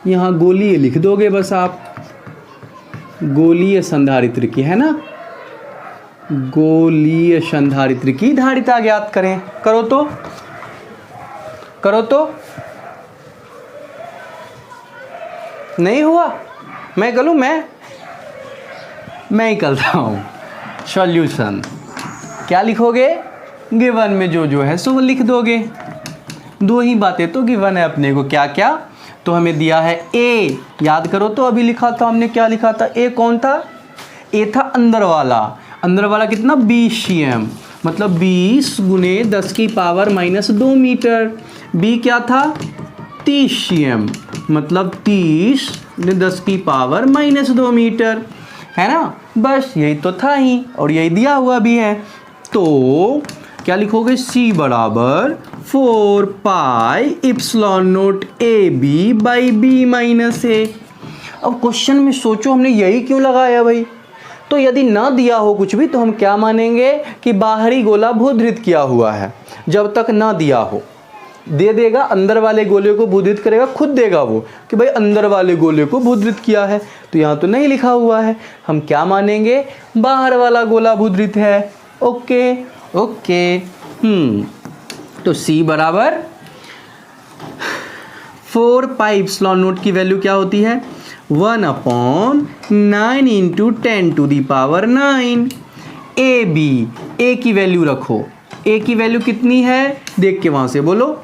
यहां गोलीय लिख दोगे बस आप, गोलीय संधारित्र की, है ना? गोलीय संधारित्र की धारिता ज्ञात करें। करो तो, करो तो। नहीं हुआ? मैं करूं? मैं ही करता हूं। सॉल्यूशन क्या लिखोगे? गिवन में जो है सो लिख दोगे। दो ही बातें तो गिवन है अपने को, क्या क्या? तो हमें दिया है ए, याद करो तो, अभी लिखा था हमने, क्या लिखा था? ए कौन था? ए था अंदर वाला। अंदर वाला कितना? 20 cm, मतलब 20 गुने 10 की पावर -2 मीटर। बी क्या था? 30 cm, मतलब 30 गुने 10 की पावर -2 मीटर, है ना? बस यही तो था ही, और यही दिया हुआ भी है। तो क्या लिखोगे? C बराबर 4 pi epsilon naught A B by B minus A. अब क्वेश्चन में सोचो, हमने यही क्यों लगाया भाई? तो यदि ना दिया हो कुछ भी तो हम क्या मानेंगे कि बाहरी गोला भूधृत किया हुआ है। जब तक ना दिया हो, दे देगा अंदर वाले गोले को भूधृत करेगा, खुद देगा वो कि भाई अंदर वाले गोले को भूधृत किया है। तो यहाँ तो नहीं लिखा हुआ है, हम क्या मानेंगे? बाहर वाला गोला भूधृत है। Okay okay. तो C बराबर 4 पाई इप्सिलॉन नोट की वैल्यू क्या होती है? 1/9 इंटू 10⁹। ए बी, ए की वैल्यू रखो। ए की वैल्यू कितनी है? देख के वहां से बोलो।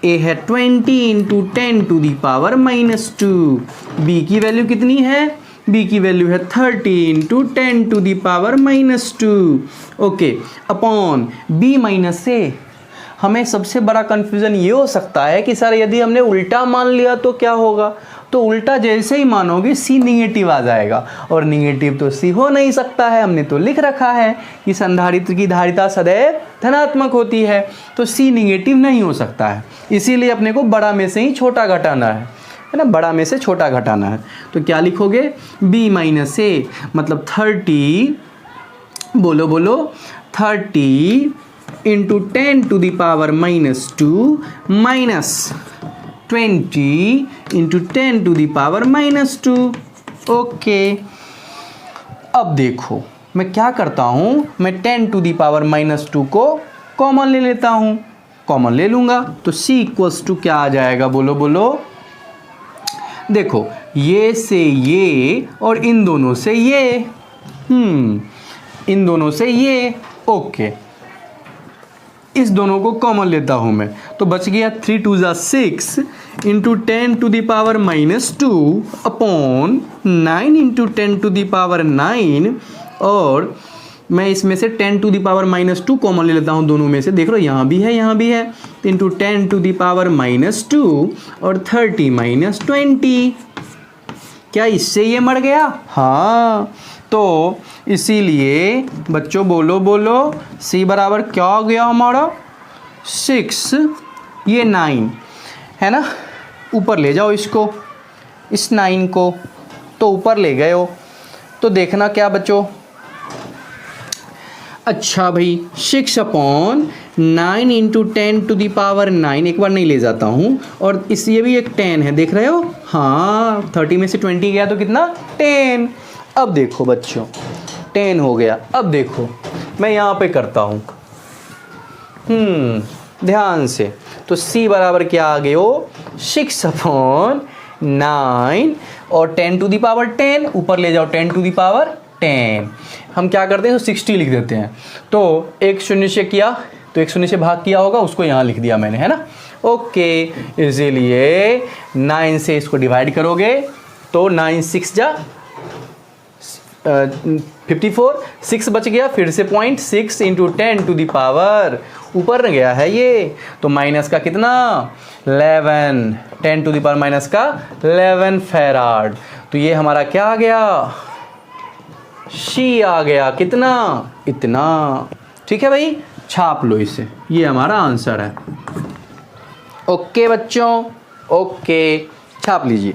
ए है 20 इंटू 10⁻²। बी की वैल्यू कितनी है? बी की वैल्यू है 30 into 10⁻²। Okay, upon B minus A. हमें सबसे बड़ा कन्फ्यूज़न ये हो सकता है कि सर यदि हमने उल्टा मान लिया तो क्या होगा? तो उल्टा जैसे ही मानोगे C निगेटिव आ जाएगा, और निगेटिव तो C हो नहीं सकता है। हमने तो लिख रखा है कि संधारित्र की धारिता सदैव धनात्मक होती है, तो C निगेटिव नहीं हो सकता है। इसीलिए अपने को बड़ा में से ही छोटा घटाना है ना? बड़ा में से छोटा घटाना है। तो क्या लिखोगे? B माइनस ए, मतलब 30, बोलो बोलो, 30 इंटू 10⁻² माइनस 20 इंटू 10⁻²। ओके, अब देखो मैं क्या करता हूँ, मैं 10⁻² को कॉमन ले लेता हूँ। कॉमन ले लूँगा तो C इक्वल्स टू क्या आ जाएगा? बोलो बोलो। देखो, ये से ये और इन दोनों से ये, इन दोनों से ये। ओके, इस दोनों को कॉमन लेता हूं मैं, तो बच गया 3 2 6 इंटू 10⁻² अपॉन 9 इंटू 10⁻9 और मैं इसमें से 10⁻⁻² कॉमन ले लेता हूँ दोनों में से, देख लो यहाँ भी है यहाँ भी है, तो इंटू 10⁻⁻² और 30⁻20। क्या इससे ये मर गया? हाँ, तो इसीलिए बच्चों बोलो बोलो C बराबर क्या हो गया हमारा? 6, ये 9 है ना। ऊपर ले जाओ इसको, इस 9 को, तो ऊपर ले गए हो। तो देखना क्या बच्चों, अच्छा भाई 6/9 इंटू 10⁻9, एक बार नहीं ले जाता हूँ, और इस ये भी एक 10 है, देख रहे हो? हाँ, 30 में से 20 गया तो कितना? 10। अब देखो बच्चों 10 हो गया। अब देखो मैं यहाँ पे करता हूँ, ध्यान से, तो C बराबर क्या आ गए हो? 6/9 और 10⁻10, ऊपर ले जाओ 10⁻10। हम क्या करते हैं, तो 60 लिख देते हैं। तो एक शून्य से किया, तो एक शून्य से भाग किया होगा, उसको यहाँ लिख दिया मैंने, है ना। ओके, इसीलिए 9 से इसको डिवाइड करोगे तो 9 6 जा 54, 6 बच गया, फिर से 0.6 इंटू 10⁻, ऊपर गया है ये, तो माइनस का कितना? 11, 10⁻- का 11 फैराड। तो ये हमारा क्या आ गया? C आ गया, कितना? इतना। ठीक है भाई, छाप लो इसे, ये हमारा आंसर है। ओके बच्चों, ओके, छाप लीजिए।